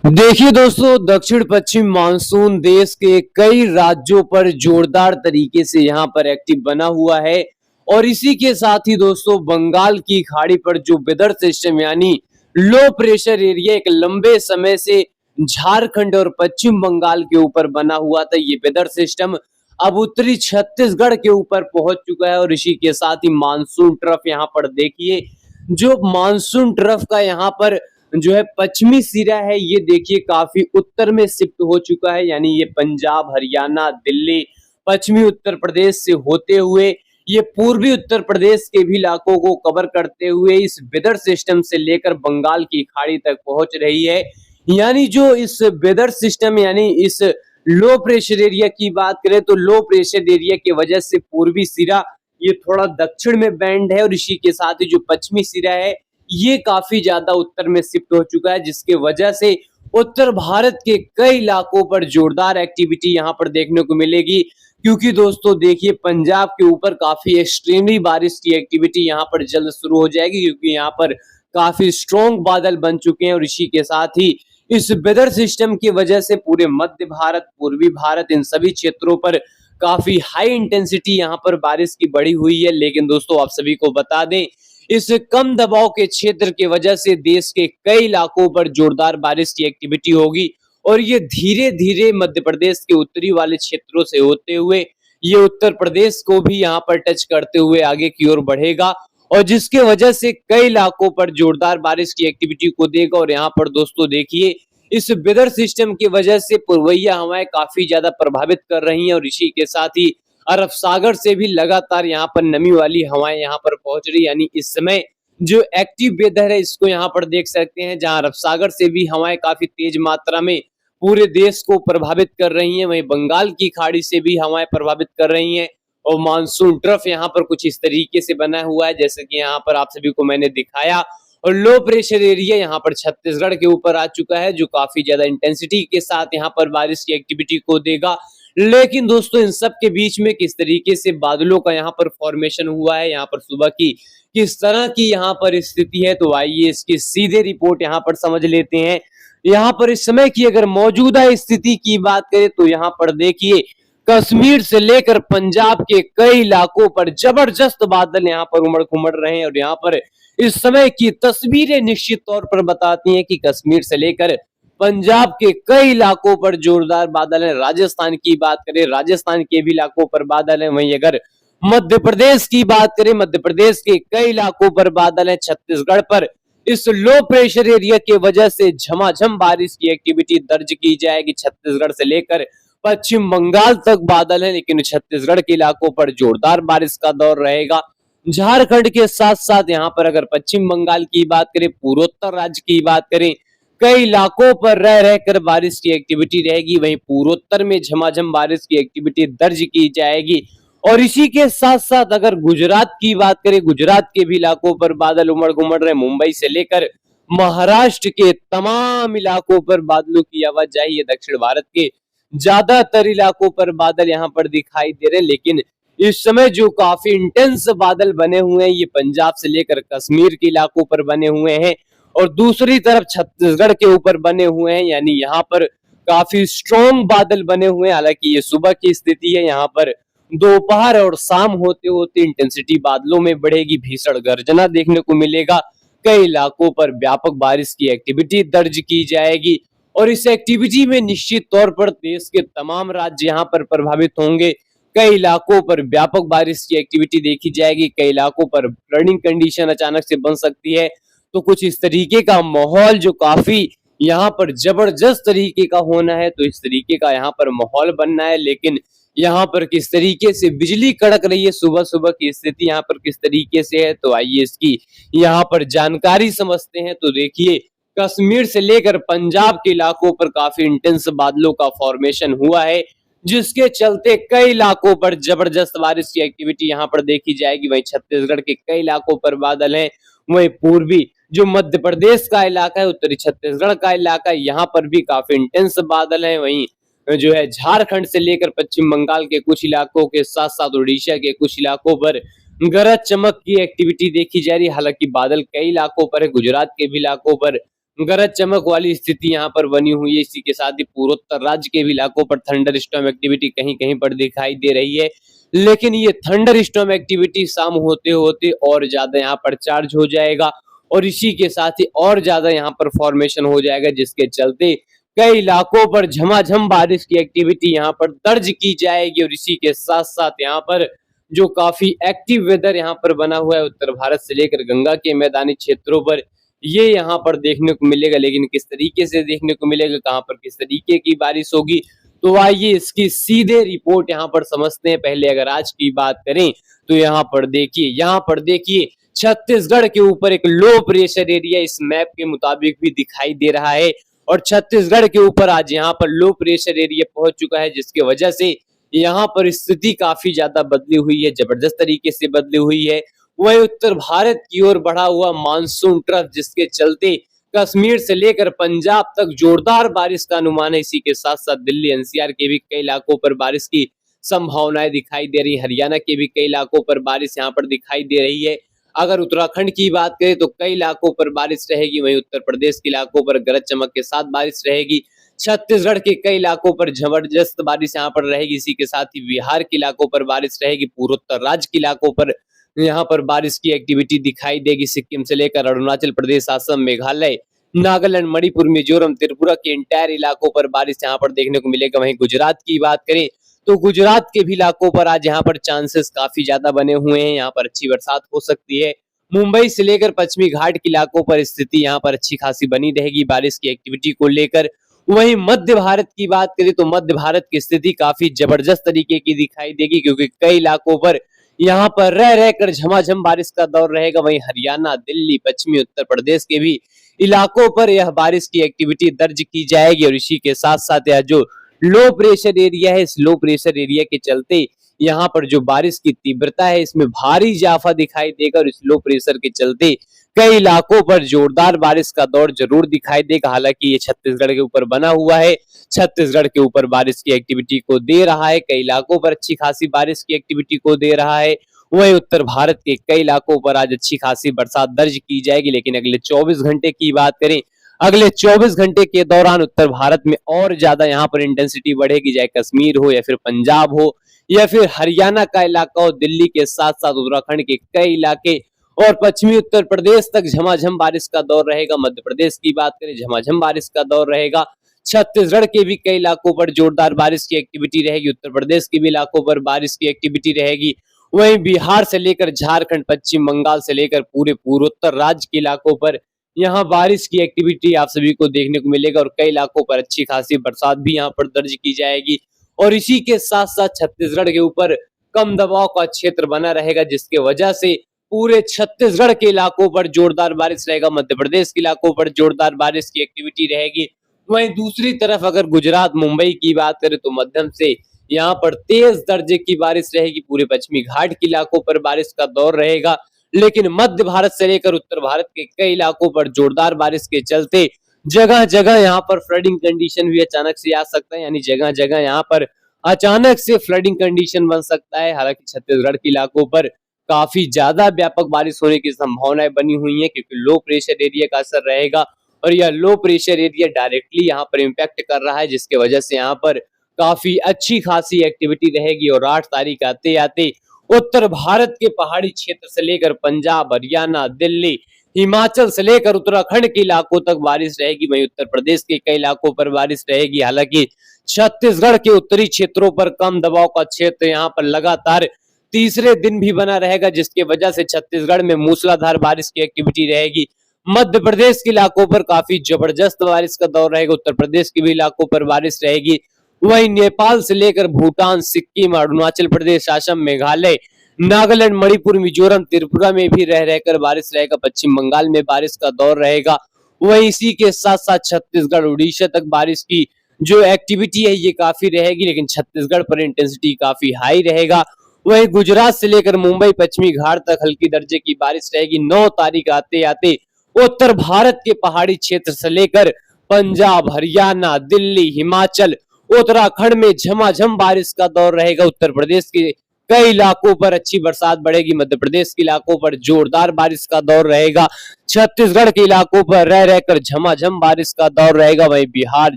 देखिए दोस्तों, दक्षिण पश्चिम मानसून देश के कई राज्यों पर जोरदार तरीके से यहाँ पर एक्टिव बना हुआ है। और इसी के साथ ही दोस्तों, बंगाल की खाड़ी पर जो वेदर सिस्टम यानी लो प्रेशर एरिया एक लंबे समय से झारखंड और पश्चिम बंगाल के ऊपर बना हुआ था, ये वेदर सिस्टम अब उत्तरी छत्तीसगढ़ के ऊपर पहुंच चुका है। और इसी के साथ ही मानसून ट्रफ यहाँ पर देखिए, जो मानसून ट्रफ का यहाँ पर जो है पश्चिमी सिरा है, ये देखिए काफी उत्तर में शिफ्ट हो चुका है। यानी ये पंजाब, हरियाणा, दिल्ली, पश्चिमी उत्तर प्रदेश से होते हुए ये पूर्वी उत्तर प्रदेश के भी इलाकों को कवर करते हुए इस वेदर सिस्टम से लेकर बंगाल की खाड़ी तक पहुंच रही है। यानी जो इस वेदर सिस्टम यानी इस लो प्रेशर एरिया की बात करें तो लो प्रेशर एरिया की वजह से पूर्वी सिरा ये थोड़ा दक्षिण में बैंड है, और इसी के साथ ही जो पश्चिमी सिरा है ये काफी ज्यादा उत्तर में शिफ्ट हो चुका है, जिसके वजह से उत्तर भारत के कई इलाकों पर जोरदार एक्टिविटी यहाँ पर देखने को मिलेगी। क्योंकि दोस्तों देखिए, पंजाब के ऊपर काफी एक्सट्रीमली बारिश की एक्टिविटी यहाँ पर जल्द शुरू हो जाएगी, क्योंकि यहाँ पर काफी स्ट्रॉन्ग बादल बन चुके हैं। और इसी के साथ ही इस वेदर सिस्टम की वजह से पूरे मध्य भारत, पूर्वी भारत, इन सभी क्षेत्रों पर काफी हाई इंटेंसिटी यहाँ पर बारिश की बढ़ी हुई है। लेकिन दोस्तों, आप सभी को बता दें, इस कम दबाव के क्षेत्र की वजह से देश के कई इलाकों पर जोरदार बारिश की एक्टिविटी होगी, और ये धीरे धीरे मध्य प्रदेश के उत्तरी वाले क्षेत्रों से होते हुए ये उत्तर प्रदेश को भी यहाँ पर टच करते हुए आगे की ओर बढ़ेगा, और जिसके वजह से कई इलाकों पर जोरदार बारिश की एक्टिविटी को देगा। और यहाँ पर दोस्तों देखिए, इस वेदर सिस्टम की वजह से पूर्वैया हवाएं काफी ज्यादा प्रभावित कर रही हैं, और इसी के साथ ही अरब सागर से भी लगातार यहाँ पर नमी वाली हवाएं यहाँ पर पहुंच रही। यानी इस समय जो एक्टिव वेदर है इसको यहाँ पर देख सकते हैं, जहां अरब सागर से भी हवाएं काफी तेज मात्रा में पूरे देश को प्रभावित कर रही हैं, वहीं बंगाल की खाड़ी से भी हवाएं प्रभावित कर रही हैं। और मानसून ट्रफ यहाँ पर कुछ इस तरीके से बना हुआ है, जैसे कि यहाँ पर आप सभी को मैंने दिखाया। और लो प्रेशर एरिया यहाँ पर छत्तीसगढ़ के ऊपर आ चुका है, जो काफी ज्यादा इंटेंसिटी के साथ यहाँ पर बारिश की एक्टिविटी को देगा। लेकिन दोस्तों, इन सब के बीच में किस तरीके से बादलों का यहाँ पर फॉर्मेशन हुआ है, यहाँ पर सुबह की किस तरह की यहाँ पर स्थिति है, तो आइए इसकी सीधे रिपोर्ट यहाँ पर समझ लेते हैं। यहाँ पर इस समय की अगर मौजूदा स्थिति की बात करें तो यहाँ पर देखिए, कश्मीर से लेकर पंजाब के कई इलाकों पर जबरदस्त बादल यहाँ पर उमड़ घुमड़ रहे हैं। और यहाँ पर इस समय की तस्वीरें निश्चित तौर पर बताती हैं कि कश्मीर से लेकर पंजाब के कई इलाकों पर जोरदार बादल है। राजस्थान की बात करें, राजस्थान के भी इलाकों पर बादल है। वहीं अगर मध्य प्रदेश की बात करें, मध्य प्रदेश के कई इलाकों पर बादल है। छत्तीसगढ़ पर इस लो प्रेशर एरिया की वजह से झमाझम बारिश की एक्टिविटी दर्ज की जाएगी। छत्तीसगढ़ से लेकर पश्चिम बंगाल तक बादल है, लेकिन छत्तीसगढ़ के इलाकों पर जोरदार बारिश का दौर रहेगा। झारखंड के साथ साथ यहाँ पर अगर पश्चिम बंगाल की बात करें, पूर्वोत्तर राज्य की बात करें, कई इलाकों पर रह रहकर बारिश की एक्टिविटी रहेगी। वहीं पूर्वोत्तर में झमाझम बारिश की एक्टिविटी दर्ज की जाएगी। और इसी के साथ साथ अगर गुजरात की बात करें, गुजरात के भी इलाकों पर बादल उमड़ घुमड़ रहे। मुंबई से लेकर महाराष्ट्र के तमाम इलाकों पर बादलों की आवाजाही है। दक्षिण भारत के ज्यादातर इलाकों पर बादल यहाँ पर दिखाई दे रहे हैं, लेकिन इस समय जो काफी इंटेंस बादल बने हुए हैं ये पंजाब से लेकर कश्मीर के इलाकों पर बने हुए हैं, और दूसरी तरफ छत्तीसगढ़ के ऊपर बने हुए हैं। यानी यहाँ पर काफी स्ट्रॉन्ग बादल बने हुए हैं। हालांकि ये सुबह की स्थिति है, यहाँ पर दोपहर और शाम होते होते इंटेंसिटी बादलों में बढ़ेगी, भीषण गर्जना देखने को मिलेगा। कई इलाकों पर व्यापक बारिश की एक्टिविटी दर्ज की जाएगी, और इस एक्टिविटी में निश्चित तौर पर देश के तमाम राज्य यहाँ पर प्रभावित होंगे। कई इलाकों पर व्यापक बारिश की एक्टिविटी देखी जाएगी, कई इलाकों पर फ्लडिंग कंडीशन अचानक से बन सकती है। तो कुछ इस तरीके का माहौल जो काफी यहाँ पर जबरदस्त तरीके का होना है, तो इस तरीके का यहाँ पर माहौल बनना है। लेकिन यहाँ पर किस तरीके से बिजली कड़क रही है, सुबह सुबह की स्थिति यहाँ पर किस तरीके से है, तो आइए इसकी यहाँ पर जानकारी समझते हैं। तो देखिए, कश्मीर से लेकर पंजाब के इलाकों पर काफी इंटेंस बादलों का फॉर्मेशन हुआ है, जिसके चलते कई इलाकों पर जबरदस्त बारिश की एक्टिविटी यहाँ पर देखी जाएगी। वहीं छत्तीसगढ़ के कई इलाकों पर बादल हैं। वहीं पूर्वी जो मध्य प्रदेश का इलाका है, उत्तरी छत्तीसगढ़ का इलाका है, यहाँ पर भी काफी इंटेंस बादल हैं। वहीं जो है झारखंड से लेकर पश्चिम बंगाल के कुछ इलाकों के साथ साथ उड़ीसा के कुछ इलाकों पर गरज चमक की एक्टिविटी देखी जा रही है। हालांकि बादल कई इलाकों पर है, गुजरात के भी इलाकों पर गरज चमक वाली स्थिति यहाँ पर बनी हुई है। इसी के साथ ही पूर्वोत्तर राज्य के भी इलाकों पर थंडर स्टॉर्म एक्टिविटी कहीं कहीं पर दिखाई दे रही है, लेकिन ये थंडर स्टॉर्म एक्टिविटी शाम होते होते और ज्यादा यहाँ पर चार्ज हो जाएगा और इसी के साथ ही और ज्यादा यहाँ पर फॉर्मेशन हो जाएगा, जिसके चलते कई इलाकों पर झमाझम बारिश की एक्टिविटी यहाँ पर दर्ज की जाएगी। और इसी के साथ साथ यहाँ पर जो काफी एक्टिव वेदर यहाँ पर बना हुआ है उत्तर भारत से लेकर गंगा के मैदानी क्षेत्रों पर, ये यहाँ पर देखने को मिलेगा। लेकिन किस तरीके से देखने को मिलेगा, कहाँ पर किस तरीके की बारिश होगी, तो आइए इसकी सीधे रिपोर्ट यहाँ पर समझते हैं। पहले अगर आज की बात करें तो यहाँ पर देखिए छत्तीसगढ़ के ऊपर एक लो प्रेशर एरिया इस मैप के मुताबिक भी दिखाई दे रहा है और छत्तीसगढ़ के ऊपर आज यहाँ पर लो प्रेशर एरिया पहुंच चुका है, जिसकी वजह से यहाँ पर स्थिति काफी ज्यादा बदली हुई है, जबरदस्त तरीके से बदली हुई है। वही उत्तर भारत की ओर बढ़ा हुआ मानसून ट्रफ, जिसके चलते कश्मीर से लेकर पंजाब तक जोरदार बारिश का अनुमान है। इसी के साथ साथ दिल्ली एनसीआर के भी कई इलाकों पर बारिश की संभावनाएं दिखाई दे रही, हरियाणा के भी कई इलाकों पर बारिश यहाँ पर दिखाई दे रही है। अगर उत्तराखंड की बात करें तो कई इलाकों पर बारिश रहेगी, वहीं उत्तर प्रदेश के इलाकों पर गरज चमक के साथ बारिश रहेगी, छत्तीसगढ़ के कई इलाकों पर जबरदस्त बारिश यहाँ पर रहेगी। इसी के साथ ही बिहार के इलाकों पर बारिश रहेगी, पूर्वोत्तर राज्य के इलाकों पर यहाँ पर बारिश की एक्टिविटी दिखाई देगी। सिक्किम से लेकर अरुणाचल प्रदेश, असम, मेघालय, नागालैंड, मणिपुर, मिजोरम, त्रिपुरा के इंटायर इलाकों पर बारिश यहाँ पर देखने को मिलेगा। वहीं गुजरात की बात करें तो गुजरात के भी इलाकों पर आज यहाँ पर चांसेस काफी ज्यादा बने हुए हैं, यहाँ पर अच्छी बरसात हो सकती है। मुंबई से लेकर पश्चिमी घाट के इलाकों पर स्थिति यहाँ पर अच्छी खासी बनी रहेगी बारिश की एक्टिविटी को लेकर। वहीं मध्य भारत की बात करें तो मध्य भारत की स्थिति काफी जबरदस्त तरीके की दिखाई देगी, क्योंकि कई इलाकों पर यहाँ पर रह रहकर झमाझम बारिश का दौर रहेगा। वहीं हरियाणा, दिल्ली, पश्चिमी उत्तर प्रदेश के भी इलाकों पर यह बारिश की एक्टिविटी दर्ज की जाएगी। और इसी के साथ साथ यह जो लो प्रेशर एरिया है, इस लो प्रेशर एरिया के चलते यहाँ पर जो बारिश की तीव्रता है इसमें भारी इजाफा दिखाई देगा और इस लो प्रेशर के चलते कई इलाकों पर जोरदार बारिश का दौर जरूर दिखाई देगा। हालांकि ये छत्तीसगढ़ के ऊपर बना हुआ है, छत्तीसगढ़ के ऊपर बारिश की एक्टिविटी को दे रहा है, कई इलाकों पर अच्छी खासी बारिश की एक्टिविटी को दे रहा है। वही उत्तर भारत के कई इलाकों पर आज अच्छी खासी बरसात दर्ज की जाएगी। लेकिन अगले 24 घंटे की बात करें, अगले 24 घंटे के दौरान उत्तर भारत में और ज्यादा यहाँ पर इंटेंसिटी बढ़ेगी, चाहे कश्मीर हो या फिर पंजाब हो या फिर हरियाणा का इलाका हो, दिल्ली के साथ साथ उत्तराखंड के कई इलाके और पश्चिमी उत्तर प्रदेश तक झमाझम बारिश का दौर रहेगा। मध्य प्रदेश की बात करें, झमाझम बारिश का दौर रहेगा। छत्तीसगढ़ के भी कई इलाकों पर जोरदार बारिश की एक्टिविटी रहेगी, उत्तर प्रदेश के भी इलाकों पर बारिश की एक्टिविटी रहेगी। वहीं बिहार से लेकर झारखंड, पश्चिम बंगाल से लेकर पूरे पूर्वोत्तर राज्य के इलाकों पर यहाँ बारिश की एक्टिविटी आप सभी को देखने को मिलेगा और कई इलाकों पर अच्छी खासी बरसात भी यहाँ पर दर्ज की जाएगी। और इसी के साथ साथ छत्तीसगढ़ के ऊपर कम दबाव का क्षेत्र बना रहेगा, जिसके वजह से पूरे छत्तीसगढ़ के इलाकों पर जोरदार बारिश रहेगा, मध्य प्रदेश के इलाकों पर जोरदार बारिश की एक्टिविटी रहेगी। वहीं दूसरी तरफ अगर गुजरात, मुंबई की बात करें तो मध्यम से यहाँ पर तेज दर्जे की बारिश रहेगी, पूरे पश्चिमी घाट के इलाकों पर बारिश का दौर रहेगा। लेकिन मध्य भारत से लेकर उत्तर भारत के कई इलाकों पर जोरदार बारिश के चलते जगह जगह यहाँ पर फ्लडिंग कंडीशन भी अचानक से आ सकता है, यानी जगह जगह यहाँ पर अचानक से फ्लडिंग कंडीशन बन सकता है। हालांकि छत्तीसगढ़ के इलाकों पर काफी ज्यादा व्यापक बारिश होने की संभावनाएं बनी हुई है, क्योंकि लो प्रेशर एरिया का असर रहेगा और यह लो प्रेशर एरिया डायरेक्टली यहाँ पर इम्पैक्ट कर रहा है, जिसके वजह से यहाँ पर काफी अच्छी खासी एक्टिविटी रहेगी। और 8 तारीख आते आते उत्तर भारत के पहाड़ी क्षेत्र से लेकर पंजाब, हरियाणा, दिल्ली, हिमाचल से लेकर उत्तराखंड के इलाकों तक बारिश रहेगी। वहीं उत्तर प्रदेश के कई इलाकों पर बारिश रहेगी। हालांकि छत्तीसगढ़ के उत्तरी क्षेत्रों पर कम दबाव का क्षेत्र यहाँ पर लगातार तीसरे दिन भी बना रहेगा, जिसकी वजह से छत्तीसगढ़ में मूसलाधार बारिश की एक्टिविटी रहेगी। मध्य प्रदेश के इलाकों पर काफी जबरदस्त बारिश का दौर रहेगा, उत्तर प्रदेश के भी इलाकों पर बारिश रहेगी। वहीं नेपाल से लेकर भूटान, सिक्किम, अरुणाचल प्रदेश, असम, मेघालय, नागालैंड, मणिपुर, मिजोरम, त्रिपुरा में भी रह रहकर बारिश रहेगा, पश्चिम बंगाल में बारिश का दौर रहेगा। वहीं इसी के साथ साथ छत्तीसगढ़, उड़ीसा तक बारिश की जो एक्टिविटी है ये काफी रहेगी, लेकिन छत्तीसगढ़ पर इंटेंसिटी काफी हाई रहेगा। वहीं गुजरात से लेकर मुंबई, पश्चिमी घाट तक हल्की दर्जे की बारिश रहेगी। 9 तारीख आते आते उत्तर भारत के पहाड़ी क्षेत्र से लेकर पंजाब, हरियाणा, दिल्ली, हिमाचल, उत्तराखंड में झमाझम बारिश का दौर रहेगा। उत्तर प्रदेश के कई इलाकों पर अच्छी बरसात बढ़ेगी। मध्य प्रदेश के इलाकों पर जोरदार बारिश का दौर रहेगा। छत्तीसगढ़ के इलाकों पर रह रहकर झमाझम बारिश का दौर रहेगा। वहीं बिहार,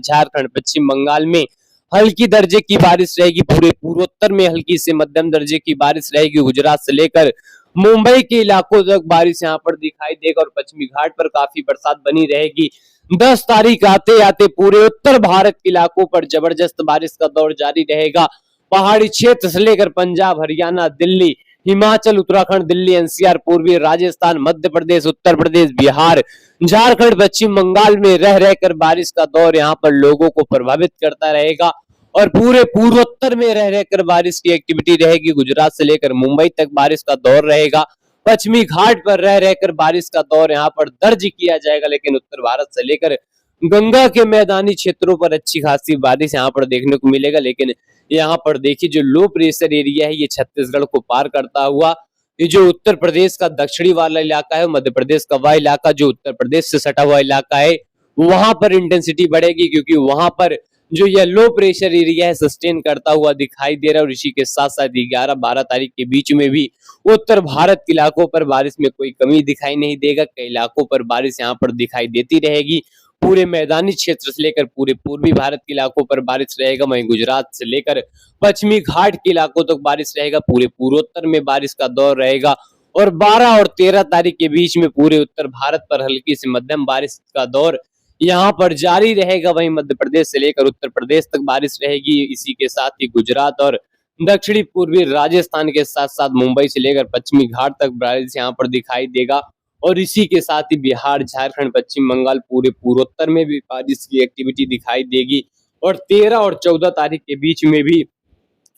झारखंड, पश्चिम बंगाल में हल्की दर्जे की बारिश रहेगी। पूरे पूर्वोत्तर में हल्की से मध्यम दर्जे की बारिश रहेगी। गुजरात से लेकर मुंबई के इलाकों तक बारिश यहाँ पर दिखाई देगा और पश्चिमी घाट पर काफी बरसात बनी रहेगी। 10 तारीख आते आते पूरे उत्तर भारत के इलाकों पर जबरदस्त बारिश का दौर जारी रहेगा। पहाड़ी क्षेत्र से लेकर पंजाब, हरियाणा, दिल्ली, हिमाचल, उत्तराखंड, दिल्ली, एनसीआर, पूर्वी राजस्थान, मध्य प्रदेश, उत्तर प्रदेश, बिहार, झारखंड, पश्चिम बंगाल में रह रहकर बारिश का दौर यहाँ पर लोगों को प्रभावित करता रहेगा और पूरे पूर्वोत्तर में रह रहकर बारिश की एक्टिविटी रहेगी। गुजरात से लेकर मुंबई तक बारिश का दौर रहेगा। पश्चिमी घाट पर रह रहकर बारिश का दौर यहाँ पर दर्ज किया जाएगा, लेकिन उत्तर भारत से लेकर गंगा के मैदानी क्षेत्रों पर अच्छी खासी बारिश यहाँ पर देखने को मिलेगा। लेकिन यहाँ पर देखिए जो लो प्रेशर एरिया है ये छत्तीसगढ़ को पार करता हुआ ये जो उत्तर प्रदेश का दक्षिणी वाला इलाका है, मध्य प्रदेश का वह इलाका जो उत्तर प्रदेश से सटा हुआ इलाका है, वहां पर इंटेंसिटी बढ़ेगी क्योंकि वहां पर जो ये लो प्रेशर एरिया है सस्टेन करता हुआ दिखाई दे रहा है। और इसी के साथ साथ 11-12 तारीख के बीच में भी उत्तर भारत के इलाकों पर बारिश में कोई कमी दिखाई नहीं देगा। कई इलाकों पर बारिश यहाँ पर दिखाई देती रहेगी। पूरे मैदानी क्षेत्र से लेकर पूरे पूर्वी भारत के इलाकों पर बारिश रहेगा। वहीं गुजरात से लेकर पश्चिमी घाट के इलाकों तक बारिश रहेगा। पूरे पूर्वोत्तर में बारिश का दौर रहेगा और 12 और 13 तारीख के बीच में पूरे उत्तर भारत पर हल्की से मध्यम बारिश का दौर यहाँ पर जारी रहेगा। वहीं मध्य प्रदेश से लेकर उत्तर प्रदेश तक बारिश रहेगी। इसी के साथ ही गुजरात और दक्षिणी पूर्वी राजस्थान के साथ साथ मुंबई से लेकर पश्चिमी घाट तक बारिश यहाँ पर दिखाई देगा। और इसी के साथ ही बिहार, झारखंड, पश्चिम बंगाल, पूरे पूर्वोत्तर में भी बारिश की एक्टिविटी दिखाई देगी। और 13 और 14 तारीख के बीच में भी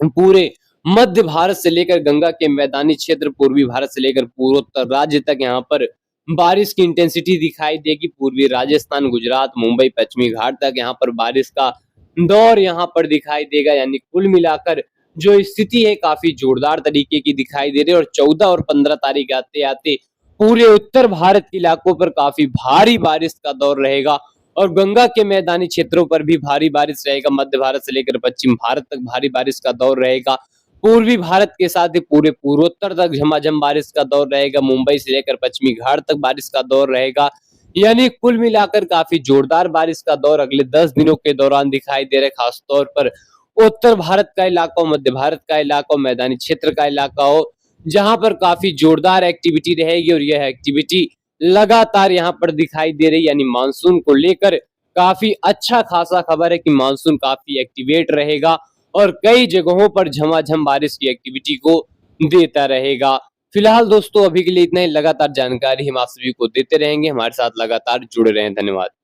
पूरे मध्य भारत से लेकर गंगा के मैदानी क्षेत्र, पूर्वी भारत से लेकर पूर्वोत्तर राज्य तक यहाँ पर बारिश की इंटेंसिटी दिखाई देगी। पूर्वी राजस्थान, गुजरात, मुंबई, पश्चिमी घाट तक यहाँ पर बारिश का दौर यहाँ पर दिखाई देगा। यानी कुल मिलाकर जो स्थिति है काफी जोरदार तरीके की दिखाई दे रही है। और 14 और 15 तारीख आते आते पूरे उत्तर भारत के इलाकों पर काफी भारी बारिश का दौर रहेगा और गंगा के मैदानी क्षेत्रों पर भी भारी बारिश रहेगा। मध्य भारत से लेकर पश्चिम भारत तक भारी बारिश का दौर रहेगा। पूर्वी भारत के साथ ही पूरे पूर्वोत्तर तक झमाझम बारिश का दौर रहेगा। मुंबई से लेकर पश्चिमी घाट तक बारिश का दौर रहेगा। यानी कुल मिलाकर काफी जोरदार बारिश का दौर अगले 10 दिनों के दौरान दिखाई दे रहा है। खासतौर पर उत्तर भारत का इलाका हो, मध्य भारत का इलाका हो, मैदानी क्षेत्र का इलाका हो, जहां पर काफी जोरदार एक्टिविटी रहेगी। और यह एक्टिविटी लगातार यहाँ पर दिखाई दे रही है। यानी मानसून को लेकर काफी अच्छा खासा खबर है कि मानसून काफी एक्टिवेट रहेगा और कई जगहों पर झमाझम बारिश की एक्टिविटी को देता रहेगा। फिलहाल दोस्तों अभी के लिए इतना ही। लगातार जानकारी हम आप सभी को देते रहेंगे। हमारे साथ लगातार जुड़े रहें। धन्यवाद।